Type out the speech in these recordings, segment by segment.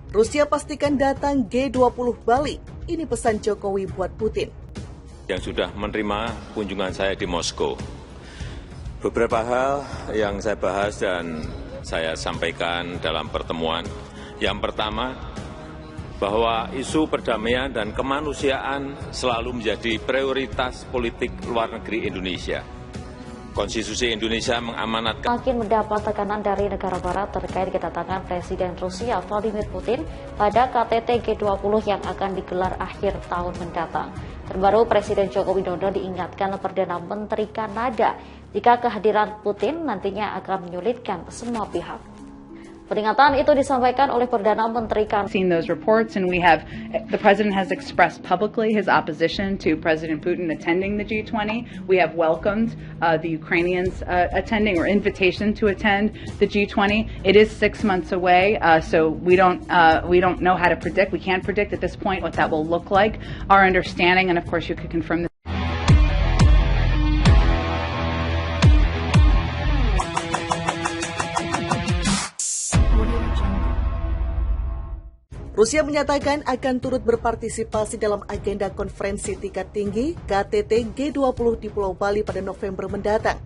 Rusia pastikan datang G20 Bali. Ini pesan Jokowi buat Putin. Yang sudah menerima kunjungan saya di Moskow. Beberapa hal yang saya bahas dan saya sampaikan dalam pertemuan. Yang pertama, bahwa isu perdamaian dan kemanusiaan selalu menjadi prioritas politik luar negeri Indonesia. Konstitusi Indonesia mengamanatkan. Makin mendapat tekanan dari negara barat terkait kedatangan Presiden Rusia Vladimir Putin pada KTT G20 yang akan digelar akhir tahun mendatang. Terbaru Presiden Joko Widodo diingatkan Perdana Menteri Kanada jika kehadiran Putin nantinya akan menyulitkan semua pihak. Peringatan itu disampaikan oleh Perdana Menteri Kanada. Seen those reports, and the president has expressed publicly his opposition to President Putin attending the G20. We have welcomed the Ukrainians attending or invitation to attend the G20. It is 6 months away, so we don't know how to predict. We can't predict at this point what that will look like. Our understanding, and of course you could confirm this. Rusia menyatakan akan turut berpartisipasi dalam agenda konferensi tingkat tinggi KTT G20 di Pulau Bali pada November mendatang.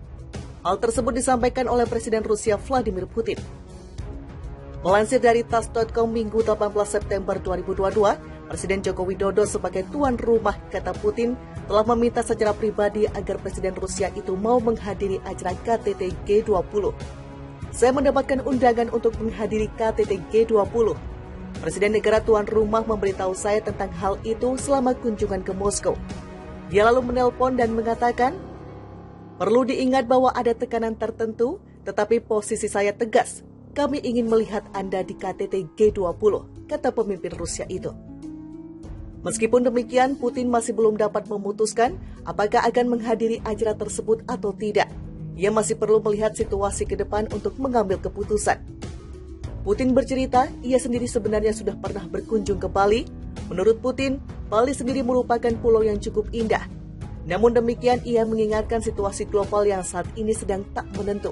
Hal tersebut disampaikan oleh Presiden Rusia Vladimir Putin. Melansir dari tas.com Minggu 18 September 2022, Presiden Joko Widodo sebagai tuan rumah, kata Putin, telah meminta secara pribadi agar Presiden Rusia itu mau menghadiri acara KTT G20. Saya mendapatkan undangan untuk menghadiri KTT G20. Presiden negara tuan rumah memberitahu saya tentang hal itu selama kunjungan ke Moskow. Dia lalu menelpon dan mengatakan, perlu diingat bahwa ada tekanan tertentu, tetapi posisi saya tegas. Kami ingin melihat Anda di KTT G20, kata pemimpin Rusia itu. Meskipun demikian, Putin masih belum dapat memutuskan apakah akan menghadiri acara tersebut atau tidak. Ia masih perlu melihat situasi ke depan untuk mengambil keputusan. Putin bercerita, ia sendiri sebenarnya sudah pernah berkunjung ke Bali. Menurut Putin, Bali sendiri merupakan pulau yang cukup indah. Namun demikian, ia mengingatkan situasi global yang saat ini sedang tak menentu.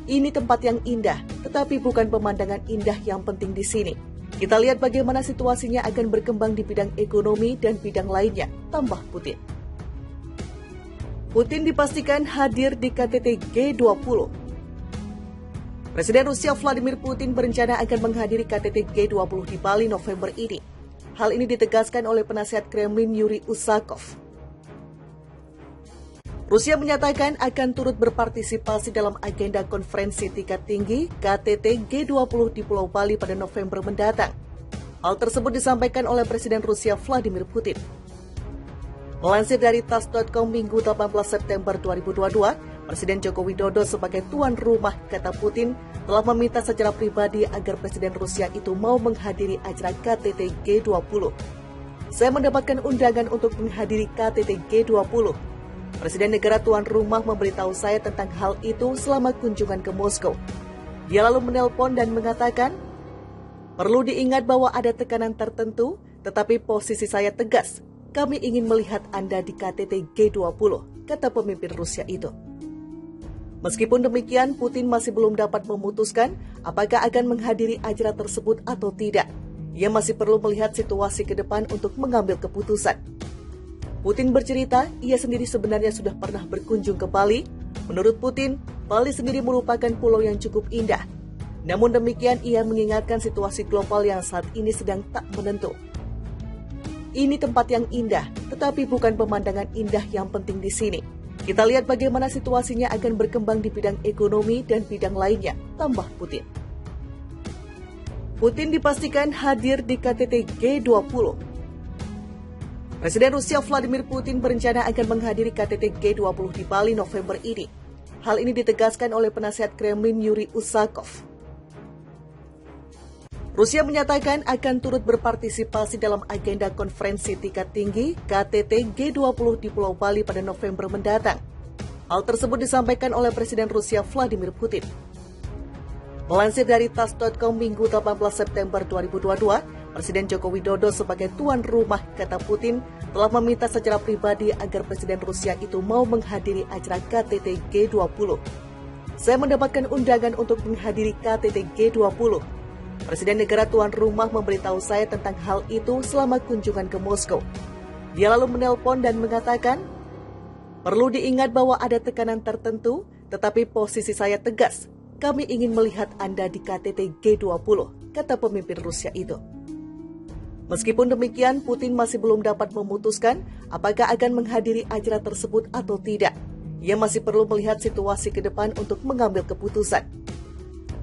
Ini tempat yang indah, tetapi bukan pemandangan indah yang penting di sini. Kita lihat bagaimana situasinya akan berkembang di bidang ekonomi dan bidang lainnya, tambah Putin. Putin dipastikan hadir di KTT G20. Presiden Rusia Vladimir Putin berencana akan menghadiri KTT G20 di Bali November ini. Hal ini ditegaskan oleh penasihat Kremlin Yuri Usakov. Rusia menyatakan akan turut berpartisipasi dalam agenda konferensi tingkat tinggi KTT G20 di Pulau Bali pada November mendatang. Hal tersebut disampaikan oleh Presiden Rusia Vladimir Putin. Melansir dari tas.com Minggu 18 September 2022, Presiden Joko Widodo sebagai tuan rumah, kata Putin, telah meminta secara pribadi agar Presiden Rusia itu mau menghadiri acara KTT G20. Saya mendapatkan undangan untuk menghadiri KTT G20. Presiden negara tuan rumah memberitahu saya tentang hal itu selama kunjungan ke Moskow. Dia lalu menelpon dan mengatakan, perlu diingat bahwa ada tekanan tertentu, tetapi posisi saya tegas. Kami ingin melihat Anda di KTT G20, kata pemimpin Rusia itu. Meskipun demikian, Putin masih belum dapat memutuskan apakah akan menghadiri acara tersebut atau tidak. Ia masih perlu melihat situasi ke depan untuk mengambil keputusan. Putin bercerita, ia sendiri sebenarnya sudah pernah berkunjung ke Bali. Menurut Putin, Bali sendiri merupakan pulau yang cukup indah. Namun demikian, ia mengingatkan situasi global yang saat ini sedang tak menentu. Ini tempat yang indah, tetapi bukan pemandangan indah yang penting di sini. Kita lihat bagaimana situasinya akan berkembang di bidang ekonomi dan bidang lainnya, tambah Putin. Putin dipastikan hadir di KTT G20. Presiden Rusia Vladimir Putin berencana akan menghadiri KTT G20 di Bali November ini. Hal ini ditegaskan oleh penasihat Kremlin Yuri Usakov. Rusia menyatakan akan turut berpartisipasi dalam agenda konferensi tingkat tinggi KTT G20 di Pulau Bali pada November mendatang. Hal tersebut disampaikan oleh Presiden Rusia Vladimir Putin. Melansir dari tas.com Minggu 18 September 2022, Presiden Joko Widodo sebagai tuan rumah, kata Putin, telah meminta secara pribadi agar Presiden Rusia itu mau menghadiri acara KTT G20. Saya mendapatkan undangan untuk menghadiri KTT G20. Presiden negara tuan rumah memberitahu saya tentang hal itu selama kunjungan ke Moskow. Dia lalu menelpon dan mengatakan, perlu diingat bahwa ada tekanan tertentu, tetapi posisi saya tegas. Kami ingin melihat Anda di KTT G20, kata pemimpin Rusia itu. Meskipun demikian, Putin masih belum dapat memutuskan apakah akan menghadiri acara tersebut atau tidak. Ia masih perlu melihat situasi ke depan untuk mengambil keputusan.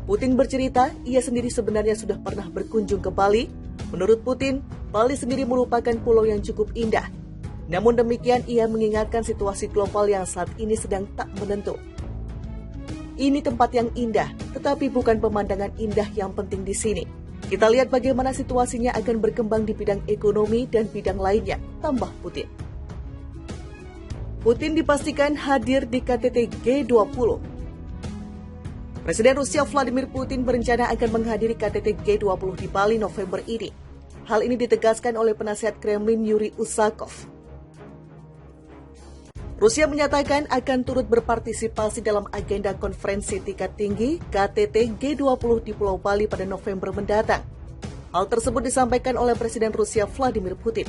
Putin bercerita, ia sendiri sebenarnya sudah pernah berkunjung ke Bali. Menurut Putin, Bali sendiri merupakan pulau yang cukup indah. Namun demikian, ia mengingatkan situasi global yang saat ini sedang tak menentu. Ini tempat yang indah, tetapi bukan pemandangan indah yang penting di sini. Kita lihat bagaimana situasinya akan berkembang di bidang ekonomi dan bidang lainnya, tambah Putin. Putin dipastikan hadir di KTT G20. Presiden Rusia Vladimir Putin berencana akan menghadiri KTT G20 di Bali November ini. Hal ini ditegaskan oleh penasihat Kremlin Yuri Usakov. Rusia menyatakan akan turut berpartisipasi dalam agenda konferensi tingkat tinggi KTT G20 di Pulau Bali pada November mendatang. Hal tersebut disampaikan oleh Presiden Rusia Vladimir Putin.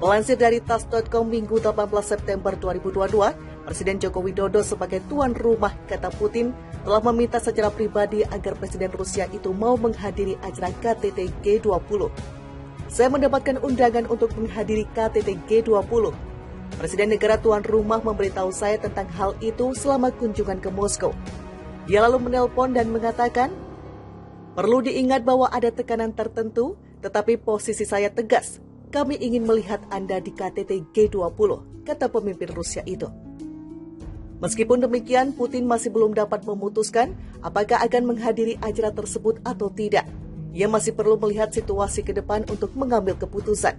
Melansir dari tas.com Minggu 18 September 2022, Presiden Joko Widodo sebagai tuan rumah, kata Putin, telah meminta secara pribadi agar Presiden Rusia itu mau menghadiri acara KTT G20. Saya mendapatkan undangan untuk menghadiri KTT G20. Presiden negara tuan rumah memberitahu saya tentang hal itu selama kunjungan ke Moskow. Dia lalu menelpon dan mengatakan, perlu diingat bahwa ada tekanan tertentu, tetapi posisi saya tegas. Kami ingin melihat Anda di KTT G20, kata pemimpin Rusia itu. Meskipun demikian, Putin masih belum dapat memutuskan apakah akan menghadiri acara tersebut atau tidak. Ia masih perlu melihat situasi ke depan untuk mengambil keputusan.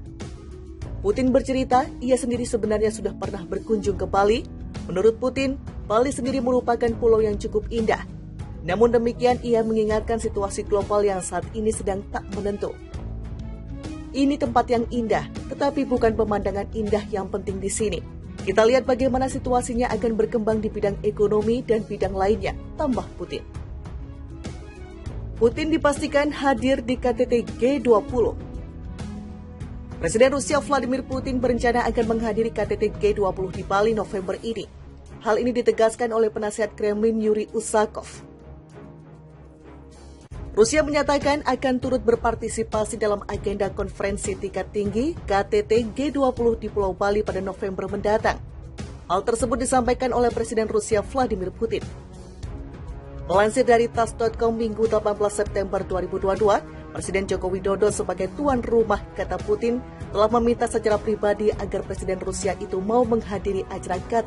Putin bercerita, ia sendiri sebenarnya sudah pernah berkunjung ke Bali. Menurut Putin, Bali sendiri merupakan pulau yang cukup indah. Namun demikian, ia mengingatkan situasi global yang saat ini sedang tak menentu. Ini tempat yang indah, tetapi bukan pemandangan indah yang penting di sini. Kita lihat bagaimana situasinya akan berkembang di bidang ekonomi dan bidang lainnya, tambah Putin. Putin dipastikan hadir di KTT G20. Presiden Rusia Vladimir Putin berencana akan menghadiri KTT G20 di Bali November ini. Hal ini ditegaskan oleh penasihat Kremlin Yuri Usakov. Rusia menyatakan akan turut berpartisipasi dalam agenda konferensi tingkat tinggi KTT G20 di Pulau Bali pada November mendatang. Hal tersebut disampaikan oleh Presiden Rusia Vladimir Putin. Melansir dari tas.com Minggu 18 September 2022, Presiden Joko Widodo sebagai tuan rumah, kata Putin, telah meminta secara pribadi agar Presiden Rusia itu mau menghadiri acara KTT